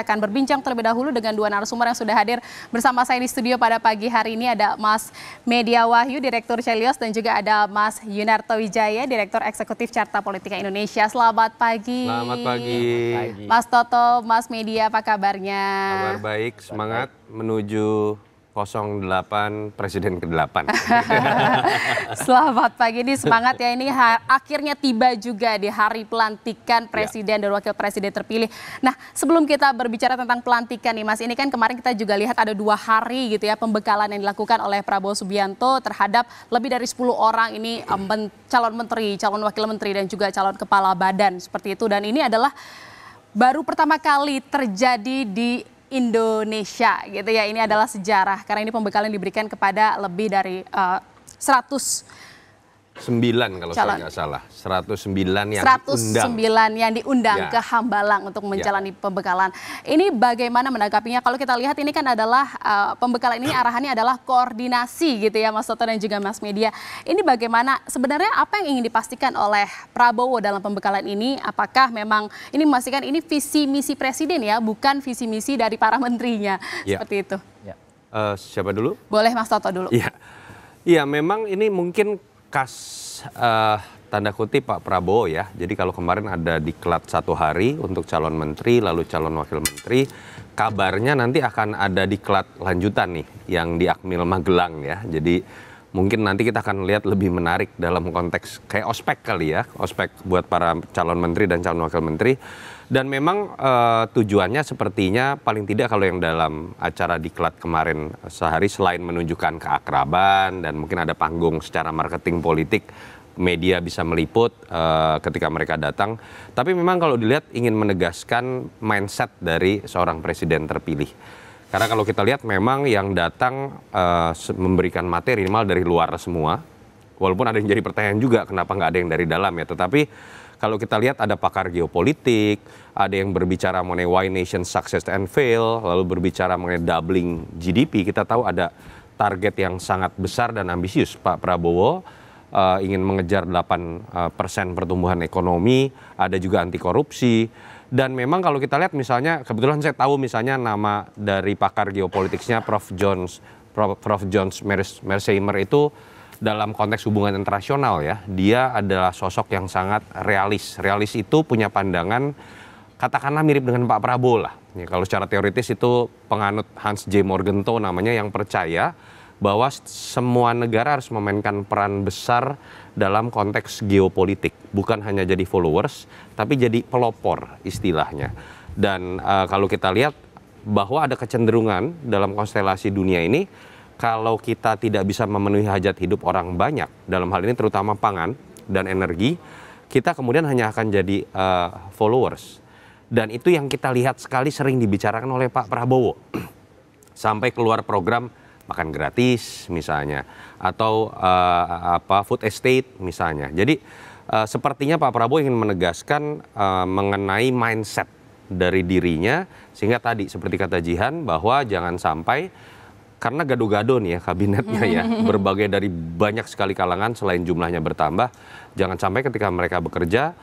akan berbincang terlebih dahulu dengan dua narasumber yang sudah hadir bersama saya di studio pada pagi hari ini. Ada Mas Media Wahyu, Direktur Celios, dan juga ada Mas Yunarto Wijaya, Direktur Eksekutif Carta Politika Indonesia. Selamat pagi. Selamat pagi. Mas Toto, Mas Media, apa kabarnya? Kabar baik, semangat menuju 08 Presiden ke-8. Selamat pagi, ini semangat ya, ini akhirnya tiba juga di hari pelantikan Presiden dan Wakil Presiden terpilih. Nah, sebelum kita berbicara tentang pelantikan nih Mas, ini kan kemarin kita juga lihat ada 2 hari gitu ya pembekalan yang dilakukan oleh Prabowo Subianto terhadap lebih dari 10 orang ini calon menteri, calon wakil menteri dan juga calon kepala badan seperti itu. Dan ini adalah baru pertama kali terjadi di Indonesia gitu ya. Ini adalah sejarah karena ini pembekalan diberikan kepada lebih dari 9 kalau saya nggak salah, 109 yang diundang ke Hambalang untuk menjalani pembekalan. Ini bagaimana menanggapinya? Kalau kita lihat ini kan adalah pembekalan ini arahannya adalah koordinasi gitu ya Mas Toto dan juga Mas Media. Ini bagaimana sebenarnya apa yang ingin dipastikan oleh Prabowo dalam pembekalan ini? Apakah memang ini memastikan ini visi misi presiden ya, bukan visi misi dari para menterinya seperti itu? Siapa dulu? Boleh Mas Toto dulu. Iya, memang ini mungkin tanda kutip Pak Prabowo ya. Jadi kalau kemarin ada diklat 1 hari untuk calon menteri lalu calon wakil menteri, kabarnya nanti akan ada diklat lanjutan nih yang di Akmil Magelang ya. Jadi mungkin nanti kita akan lihat lebih menarik dalam konteks kayak ospek kali ya, ospek buat para calon menteri dan calon wakil menteri. Dan memang tujuannya sepertinya paling tidak kalau yang dalam acara diklat kemarin sehari, selain menunjukkan keakraban dan mungkin ada panggung secara marketing politik, media bisa meliput ketika mereka datang. Tapi memang kalau dilihat ingin menegaskan mindset dari seorang presiden terpilih. Karena kalau kita lihat memang yang datang memberikan materi minimal dari luar semua. Walaupun ada yang jadi pertanyaan juga kenapa nggak ada yang dari dalam ya. Tetapi kalau kita lihat ada pakar geopolitik, ada yang berbicara mengenai why nation success and fail, lalu berbicara mengenai doubling GDP. Kita tahu ada target yang sangat besar dan ambisius Pak Prabowo ingin mengejar 8% pertumbuhan ekonomi, ada juga anti korupsi. Dan memang kalau kita lihat misalnya, kebetulan saya tahu misalnya nama dari pakar geopolitiknya Prof. Jones Mearsheimer itu dalam konteks hubungan internasional ya, dia adalah sosok yang sangat realis. Realis itu punya pandangan katakanlah mirip dengan Pak Prabowo lah. Ya, kalau secara teoritis itu penganut Hans J. Morgenthau namanya, yang percaya bahwa semua negara harus memainkan peran besar dalam konteks geopolitik. Bukan hanya jadi followers, tapi jadi pelopor istilahnya. Dan kalau kita lihat bahwa ada kecenderungan dalam konstelasi dunia ini, kalau kita tidak bisa memenuhi hajat hidup orang banyak, dalam hal ini terutama pangan dan energi, kita kemudian hanya akan jadi followers. Dan itu yang kita lihat sekali sering dibicarakan oleh Pak Prabowo. Sampai keluar program makan gratis misalnya, atau food estate misalnya. Jadi sepertinya Pak Prabowo ingin menegaskan mengenai mindset dari dirinya, sehingga tadi seperti kata Jihan bahwa jangan sampai, karena gado-gado nih ya kabinetnya ya, berbagai dari banyak sekali kalangan selain jumlahnya bertambah, jangan sampai ketika mereka bekerja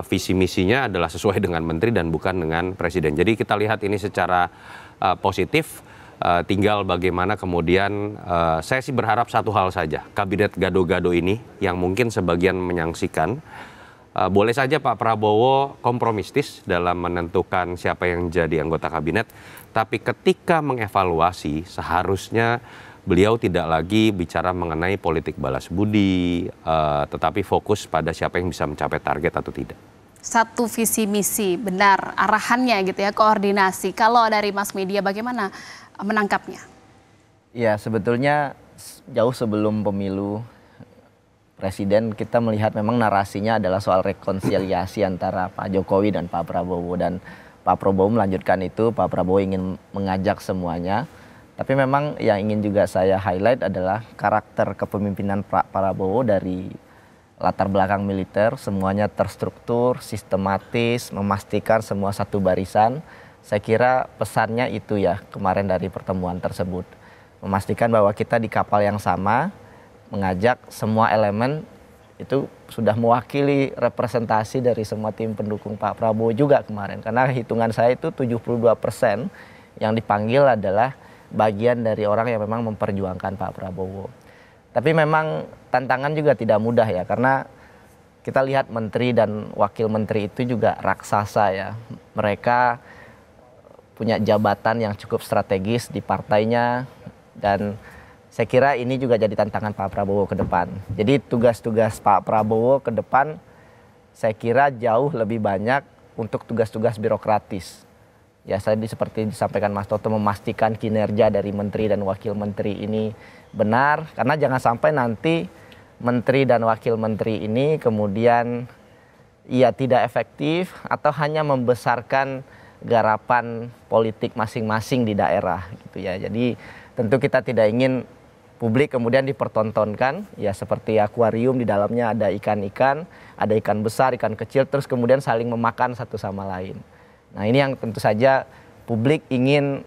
visi misinya adalah sesuai dengan menteri dan bukan dengan presiden. Jadi kita lihat ini secara positif, tinggal bagaimana kemudian saya sih berharap satu hal saja, kabinet gado-gado ini yang mungkin sebagian menyaksikan, boleh saja Pak Prabowo kompromistis dalam menentukan siapa yang jadi anggota kabinet, tapi ketika mengevaluasi seharusnya beliau tidak lagi bicara mengenai politik balas budi, tetapi fokus pada siapa yang bisa mencapai target atau tidak. Satu visi misi, benar arahannya gitu ya, koordinasi. Kalau dari Mas Media bagaimana menangkapnya? Ya, sebetulnya jauh sebelum pemilu presiden kita melihat memang narasinya adalah soal rekonsiliasi antara Pak Jokowi dan Pak Prabowo, dan Pak Prabowo melanjutkan itu. Pak Prabowo ingin mengajak semuanya, tapi memang yang ingin juga saya highlight adalah karakter kepemimpinan Pak Prabowo dari latar belakang militer, semuanya terstruktur, sistematis, memastikan semua satu barisan. Saya kira pesannya itu ya kemarin dari pertemuan tersebut, memastikan bahwa kita di kapal yang sama, mengajak semua elemen itu sudah mewakili representasi dari semua tim pendukung Pak Prabowo juga kemarin. Karena hitungan saya itu 72% yang dipanggil adalah bagian dari orang yang memang memperjuangkan Pak Prabowo. Tapi memang tantangan juga tidak mudah ya, karena kita lihat menteri dan wakil menteri itu juga raksasa ya. Mereka punya jabatan yang cukup strategis di partainya, dan saya kira ini juga jadi tantangan Pak Prabowo ke depan. Jadi tugas-tugas Pak Prabowo ke depan saya kira jauh lebih banyak untuk tugas-tugas birokratis. Ya, seperti disampaikan Mas Toto, memastikan kinerja dari menteri dan wakil menteri ini benar. Karena jangan sampai nanti menteri dan wakil menteri ini kemudian ya tidak efektif atau hanya membesarkan garapan politik masing-masing di daerah gitu ya. Jadi tentu kita tidak ingin publik kemudian dipertontonkan ya seperti akuarium, di dalamnya ada ikan-ikan, ada ikan besar, ikan kecil, terus kemudian saling memakan satu sama lain. Nah, ini yang tentu saja publik ingin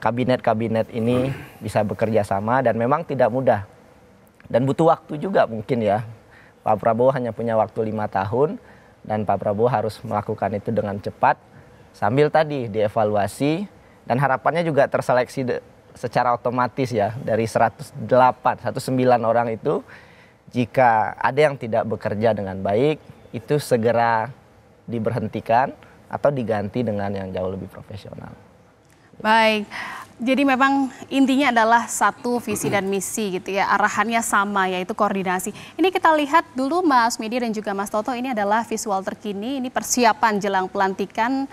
kabinet-kabinet ini bisa bekerja sama, dan memang tidak mudah dan butuh waktu juga mungkin ya. Pak Prabowo hanya punya waktu 5 tahun dan Pak Prabowo harus melakukan itu dengan cepat sambil tadi dievaluasi, dan harapannya juga terseleksi secara otomatis ya dari 109 orang itu. Jika ada yang tidak bekerja dengan baik, itu segera diberhentikan atau diganti dengan yang jauh lebih profesional. Baik, jadi memang intinya adalah satu visi dan misi gitu ya, arahannya sama, yaitu koordinasi. Ini kita lihat dulu Mas Medi dan juga Mas Toto, ini adalah visual terkini, ini persiapan jelang pelantikan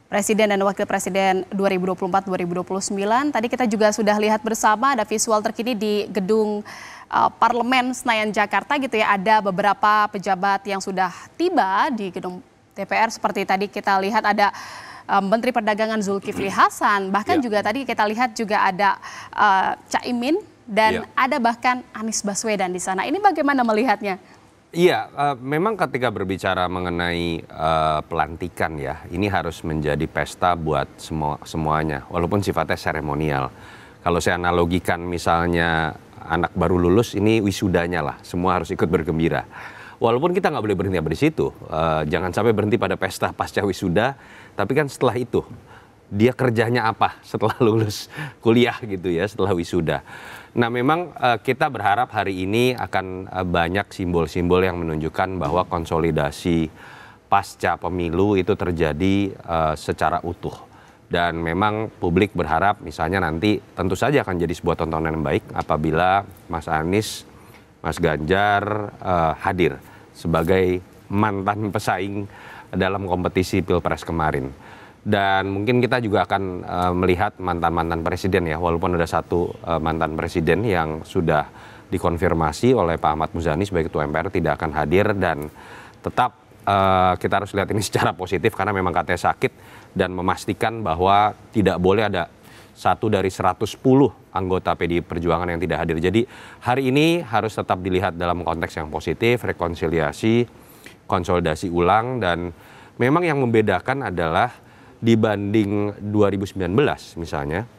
Presiden dan Wakil Presiden 2024-2029. Tadi kita juga sudah lihat bersama ada visual terkini di gedung Parlemen Senayan Jakarta gitu ya. Ada beberapa pejabat yang sudah tiba di gedung DPR, seperti tadi kita lihat ada Menteri Perdagangan Zulkifli Hasan, bahkan juga tadi kita lihat juga ada Caimin dan ada bahkan Anies Baswedan di sana. Ini bagaimana melihatnya? Iya, memang ketika berbicara mengenai pelantikan ya, ini harus menjadi pesta buat semuanya, walaupun sifatnya seremonial. Kalau saya analogikan misalnya anak baru lulus, ini wisudanya lah, semua harus ikut bergembira. Walaupun kita nggak boleh berhenti di situ, jangan sampai berhenti pada pesta pasca wisuda, tapi kan setelah itu dia kerjanya apa setelah lulus kuliah gitu ya, setelah wisuda. Nah, memang kita berharap hari ini akan banyak simbol-simbol yang menunjukkan bahwa konsolidasi pasca pemilu itu terjadi secara utuh. Dan memang publik berharap misalnya nanti tentu saja akan jadi sebuah tontonan yang baik apabila Mas Anies, Mas Ganjar hadir sebagai mantan pesaing dalam kompetisi Pilpres kemarin. Dan mungkin kita juga akan melihat mantan-mantan presiden ya, walaupun ada satu mantan presiden yang sudah dikonfirmasi oleh Pak Ahmad Muzani sebagai Ketua MPR tidak akan hadir, dan tetap kita harus lihat ini secara positif karena memang katanya sakit, dan memastikan bahwa tidak boleh ada satu dari 110 anggota PDI Perjuangan yang tidak hadir. Jadi hari ini harus tetap dilihat dalam konteks yang positif, rekonsiliasi, konsolidasi ulang, dan memang yang membedakan adalah dibanding 2019 misalnya,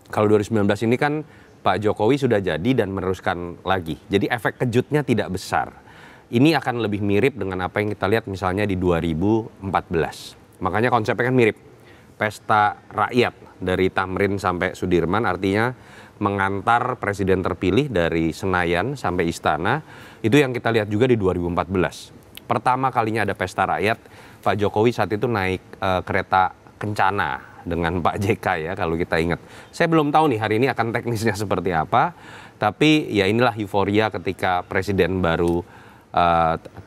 kalau 2019 ini kan Pak Jokowi sudah jadi dan meneruskan lagi. Jadi efek kejutnya tidak besar. Ini akan lebih mirip dengan apa yang kita lihat misalnya di 2014. Makanya konsepnya kan mirip. Pesta rakyat dari Tamrin sampai Sudirman, artinya mengantar presiden terpilih dari Senayan sampai Istana. Itu yang kita lihat juga di 2014. Pertama kalinya ada pesta rakyat, Pak Jokowi saat itu naik kereta Kencana dengan Pak JK ya, kalau kita ingat. Saya belum tahu nih hari ini akan teknisnya seperti apa, tapi ya inilah euforia ketika presiden baru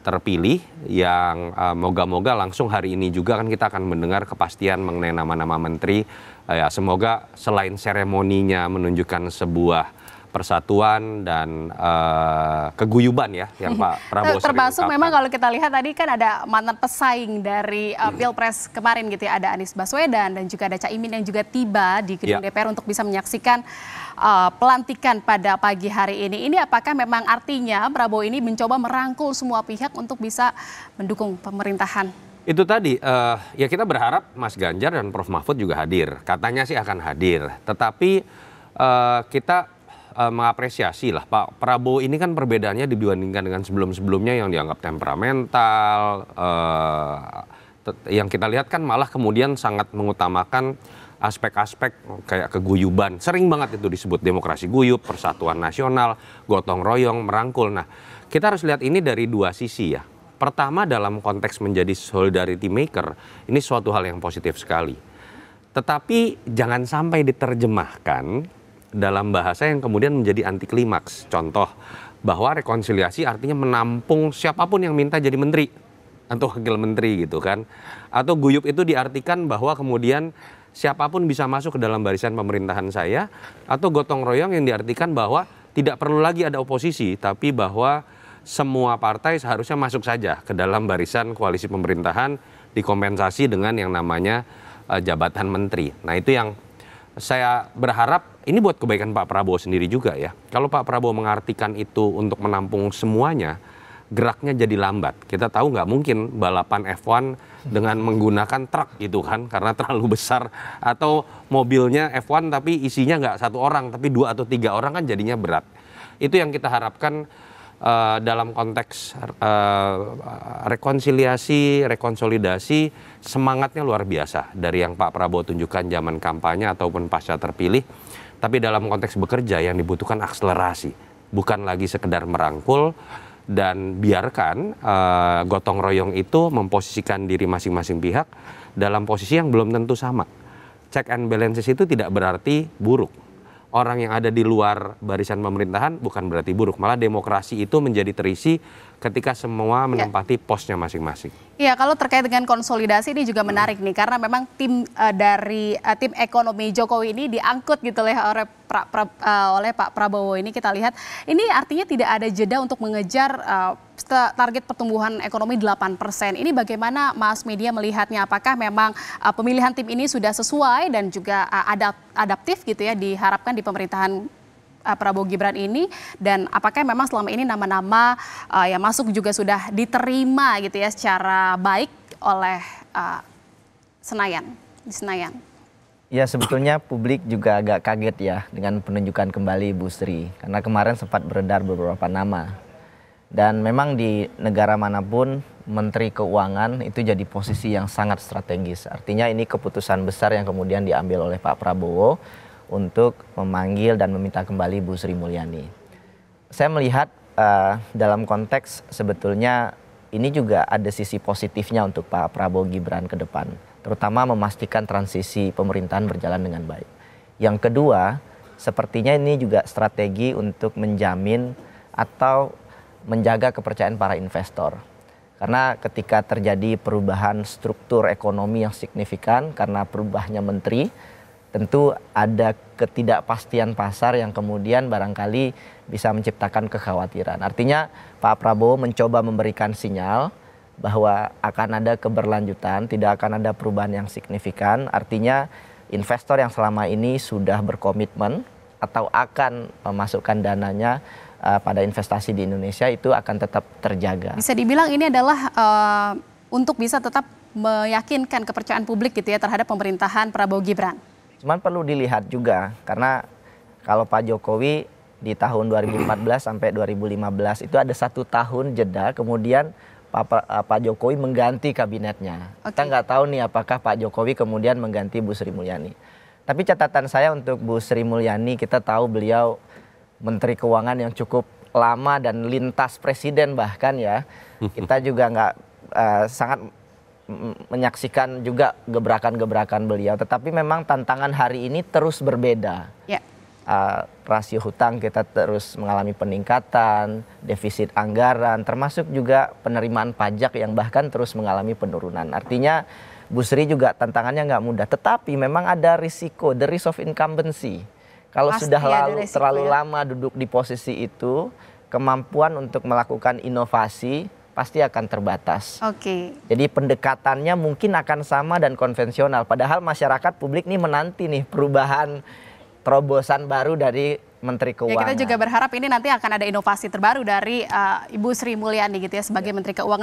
terpilih, yang moga-moga langsung hari ini juga kan kita akan mendengar kepastian mengenai nama-nama menteri. Ya, semoga selain seremoninya menunjukkan sebuah persatuan dan keguyuban ya yang Pak Prabowo termasuk memang kalau kita lihat tadi kan ada mantan pesaing dari Pilpres kemarin gitu ya, ada Anies Baswedan dan juga ada Caimin yang juga tiba di gedung DPR untuk bisa menyaksikan pelantikan pada pagi hari ini. Ini apakah memang artinya Prabowo ini mencoba merangkul semua pihak untuk bisa mendukung pemerintahan? Itu tadi, ya kita berharap Mas Ganjar dan Prof Mahfud juga hadir. Katanya sih akan hadir, tetapi kita mengapresiasi lah Pak Prabowo ini kan perbedaannya dibandingkan dengan sebelum-sebelumnya yang dianggap temperamental, yang kita lihat kan malah kemudian sangat mengutamakan aspek-aspek kayak keguyuban. Sering banget itu disebut demokrasi guyub, persatuan nasional, gotong royong, merangkul. Nah, kita harus lihat ini dari dua sisi ya. Pertama, dalam konteks menjadi solidarity maker, ini suatu hal yang positif sekali. Tetapi jangan sampai diterjemahkan dalam bahasa yang kemudian menjadi anti klimaks. Contoh, bahwa rekonsiliasi artinya menampung siapapun yang minta jadi menteri atau wakil menteri gitu kan. Atau guyub itu diartikan bahwa kemudian siapapun bisa masuk ke dalam barisan pemerintahan saya, atau gotong royong yang diartikan bahwa tidak perlu lagi ada oposisi, tapi bahwa semua partai seharusnya masuk saja ke dalam barisan koalisi pemerintahan, dikompensasi dengan yang namanya jabatan menteri. Nah, itu yang saya berharap ini buat kebaikan Pak Prabowo sendiri juga ya. Kalau Pak Prabowo mengartikan itu untuk menampung semuanya, geraknya jadi lambat. Kita tahu nggak mungkin balapan F1 dengan menggunakan truk gitu kan, karena terlalu besar, atau mobilnya F1 tapi isinya nggak satu orang tapi 2 atau 3 orang kan jadinya berat. Itu yang kita harapkan dalam konteks rekonsiliasi, rekonsolidasi, semangatnya luar biasa dari yang Pak Prabowo tunjukkan zaman kampanye ataupun pasca terpilih. Tapi dalam konteks bekerja yang dibutuhkan akselerasi, bukan lagi sekedar merangkul dan biarkan gotong royong itu memposisikan diri masing-masing pihak dalam posisi yang belum tentu sama. Check and balances itu tidak berarti buruk. Orang yang ada di luar barisan pemerintahan bukan berarti buruk. Malah demokrasi itu menjadi terisi ketika semua menempati posnya masing-masing. Iya, kalau terkait dengan konsolidasi ini juga menarik nih, karena memang tim dari tim ekonomi Jokowi ini diangkut gitu oleh Pak Prabowo ini. Kita lihat ini artinya tidak ada jeda untuk mengejar target pertumbuhan ekonomi 8%. Ini bagaimana Mas Media melihatnya? Apakah memang pemilihan tim ini sudah sesuai dan juga adaptif gitu ya diharapkan di pemerintahan Prabowo Gibran ini, dan apakah memang selama ini nama-nama yang masuk juga sudah diterima gitu ya secara baik oleh Senayan? Ya, sebetulnya publik juga agak kaget ya dengan penunjukan kembali Bu Sri, karena kemarin sempat beredar beberapa nama. Dan memang di negara manapun Menteri Keuangan itu jadi posisi yang sangat strategis. Artinya ini keputusan besar yang kemudian diambil oleh Pak Prabowo untuk memanggil dan meminta kembali Bu Sri Mulyani. Saya melihat dalam konteks sebetulnya ini juga ada sisi positifnya untuk Pak Prabowo Gibran ke depan, terutama memastikan transisi pemerintahan berjalan dengan baik. Yang kedua, sepertinya ini juga strategi untuk menjamin atau menjaga kepercayaan para investor. Karena ketika terjadi perubahan struktur ekonomi yang signifikan karena berubahnya menteri, tentu ada ketidakpastian pasar yang kemudian barangkali bisa menciptakan kekhawatiran. Artinya Pak Prabowo mencoba memberikan sinyal bahwa akan ada keberlanjutan, tidak akan ada perubahan yang signifikan. Artinya investor yang selama ini sudah berkomitmen atau akan memasukkan dananya pada investasi di Indonesia itu akan tetap terjaga. Bisa dibilang ini adalah untuk bisa tetap meyakinkan kepercayaan publik gitu ya terhadap pemerintahan Prabowo Gibran. Cuman perlu dilihat juga, karena kalau Pak Jokowi di tahun 2014 sampai 2015 itu ada 1 tahun jeda, kemudian Pak Jokowi mengganti kabinetnya. Kita nggak tahu nih apakah Pak Jokowi kemudian mengganti Bu Sri Mulyani. Tapi catatan saya untuk Bu Sri Mulyani, kita tahu beliau Menteri Keuangan yang cukup lama dan lintas presiden bahkan ya. Kita juga nggak sangat menyaksikan juga gebrakan-gebrakan beliau. Tetapi memang tantangan hari ini terus berbeda. Rasio hutang kita terus mengalami peningkatan, defisit anggaran, termasuk juga penerimaan pajak yang bahkan terus mengalami penurunan. Artinya Bu Sri juga tantangannya nggak mudah. Tetapi memang ada risiko, the risk of incumbency. Kalau sudah terlalu lama duduk di posisi itu, kemampuan untuk melakukan inovasi pasti akan terbatas. Jadi pendekatannya mungkin akan sama dan konvensional. Padahal masyarakat publik nih menanti nih perubahan, terobosan baru dari Menteri Keuangan. Kita juga berharap ini nanti akan ada inovasi terbaru dari Ibu Sri Mulyani gitu ya sebagai Menteri Keuangan.